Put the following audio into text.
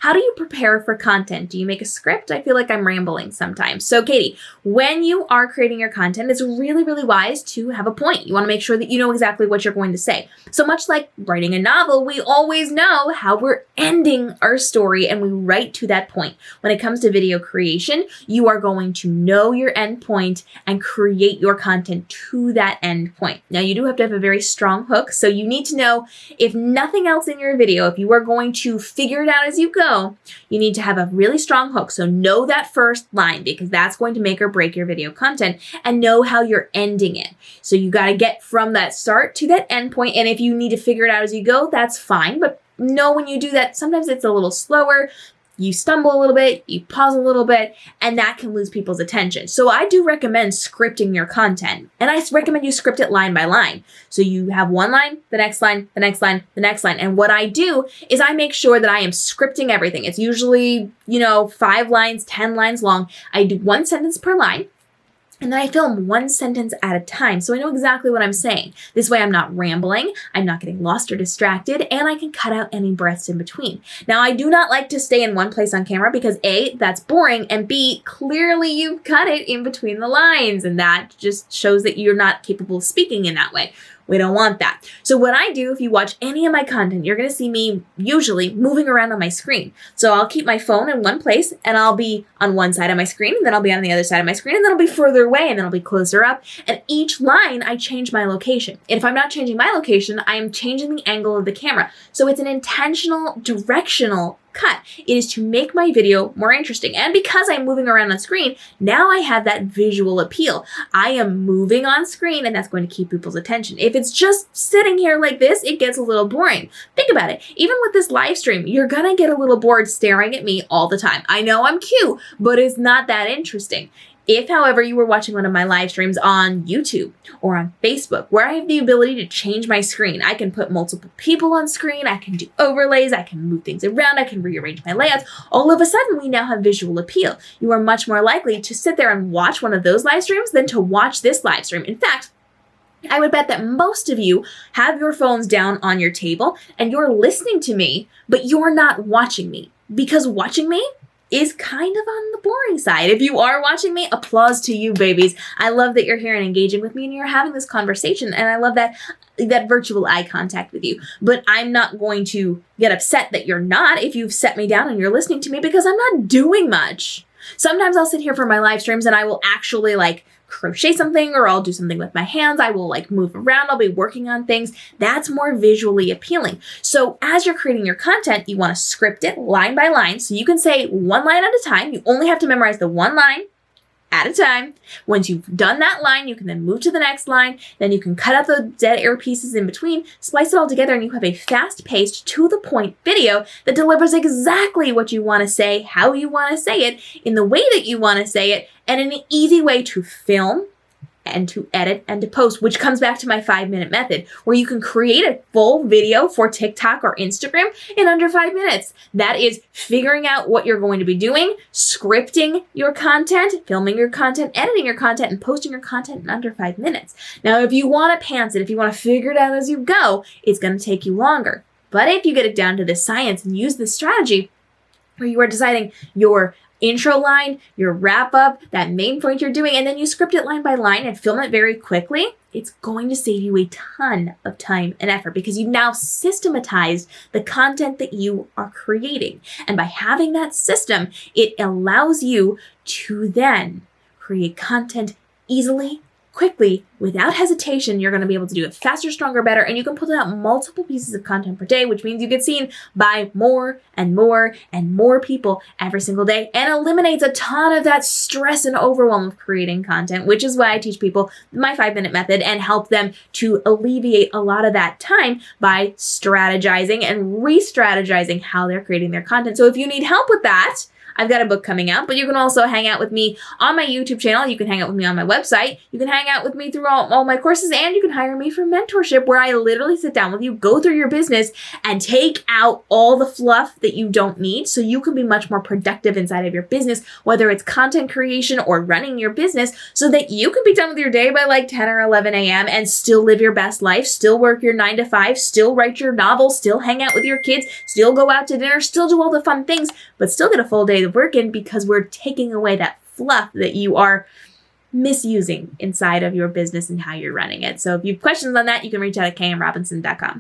How do you prepare for content? Do you make a script? I feel like I'm rambling sometimes. So Katie, when you are creating your content, it's really, really wise to have a point. You want to make sure that you know exactly what you're going to say. So much like writing a novel, we always know how we're ending our story and we write to that point. When it comes to video creation, you are going to know your end point and create your content to that end point. Now, you do have to have a very strong hook, so you need to know, if nothing else in your video, if you are going to figure it out as you go, you need to have a really strong hook. So know that first line, because that's going to make or break your video content, and know how you're ending it. So you got to get from that start to that end point, and if you need to figure it out as you go, that's fine, but know when you do that, sometimes it's a little slower. You stumble a little bit, you pause a little bit, and that can lose people's attention. So I do recommend scripting your content, and I recommend you script it line by line. So you have one line, the next line, the next line, the next line. And what I do is I make sure that I am scripting everything. It's usually, 5 lines, 10 lines long. I do one sentence per line. And then I film one sentence at a time, so I know exactly what I'm saying. This way I'm not rambling, I'm not getting lost or distracted, and I can cut out any breaths in between. Now, I do not like to stay in one place on camera because A, that's boring, and B, clearly you've cut it in between the lines, and that just shows that you're not capable of speaking in that way. We don't want that. So what I do, if you watch any of my content, you're going to see me usually moving around on my screen. So I'll keep my phone in one place, and I'll be on one side of my screen, and then I'll be on the other side of my screen, and then I'll be further away, and then I'll be closer up. And each line, I change my location. And if I'm not changing my location, I am changing the angle of the camera. So it's an intentional, directional cut. It is to make my video more interesting. And because I'm moving around on screen, now I have that visual appeal. I am moving on screen, and that's going to keep people's attention. If it's just sitting here like this, it gets a little boring. Think about it. Even with this live stream, you're gonna get a little bored staring at me all the time. I know I'm cute, but it's not that interesting. If, however, you were watching one of my live streams on YouTube or on Facebook, where I have the ability to change my screen, I can put multiple people on screen, I can do overlays, I can move things around, I can rearrange my layouts. All of a sudden, we now have visual appeal. You are much more likely to sit there and watch one of those live streams than to watch this live stream. In fact, I would bet that most of you have your phones down on your table and you're listening to me, but you're not watching me, because watching me is kind of on the boring side. If you are watching me, applause to you, babies. I love that you're here and engaging with me and you're having this conversation, and I love that virtual eye contact with you. But I'm not going to get upset that you're not if you've set me down and you're listening to me, because I'm not doing much. Sometimes I'll sit here for my live streams and I will actually crochet something, or I'll do something with my hands. I will move around. I'll be working on things. That's more visually appealing. So as you're creating your content, you want to script it line by line. So you can say one line at a time. You only have to memorize the one line at a time. Once you've done that line, you can then move to the next line. Then you can cut out the dead air pieces in between, splice it all together, and you have a fast-paced, to-the-point video that delivers exactly what you want to say, how you want to say it, in the way that you want to say it, and in an easy way to film and to edit and to post, which comes back to my 5-minute method, where you can create a full video for TikTok or Instagram in under 5 minutes. That is figuring out what you're going to be doing, scripting your content, filming your content, editing your content, and posting your content in under 5 minutes. Now, if you want to pants it, if you want to figure it out as you go, it's going to take you longer. But if you get it down to the science and use this strategy, where you are deciding your intro line, your wrap up, that main point you're doing, and then you script it line by line and film it very quickly, it's going to save you a ton of time and effort, because you've now systematized the content that you are creating. And by having that system, it allows you to then create content easily, quickly, without hesitation. You're going to be able to do it faster, stronger, better, and you can put out multiple pieces of content per day, which means you get seen by more and more and more people every single day, and eliminates a ton of that stress and overwhelm of creating content, which is why I teach people my 5-minute method and help them to alleviate a lot of that time by strategizing and re-strategizing how they're creating their content. So if you need help with that, I've got a book coming out, but you can also hang out with me on my YouTube channel. You can hang out with me on my website. You can hang hang out with me through all my courses, and you can hire me for mentorship, where I literally sit down with you, go through your business, and take out all the fluff that you don't need so you can be much more productive inside of your business, whether it's content creation or running your business, so that you can be done with your day by like 10 or 11 a.m. and still live your best life, still work your 9 to 5, still write your novel, still hang out with your kids, still go out to dinner, still do all the fun things, but still get a full day of work in, because we're taking away that fluff that you are misusing inside of your business and how you're running it. So if you have questions on that, you can reach out at kmrobinson.com.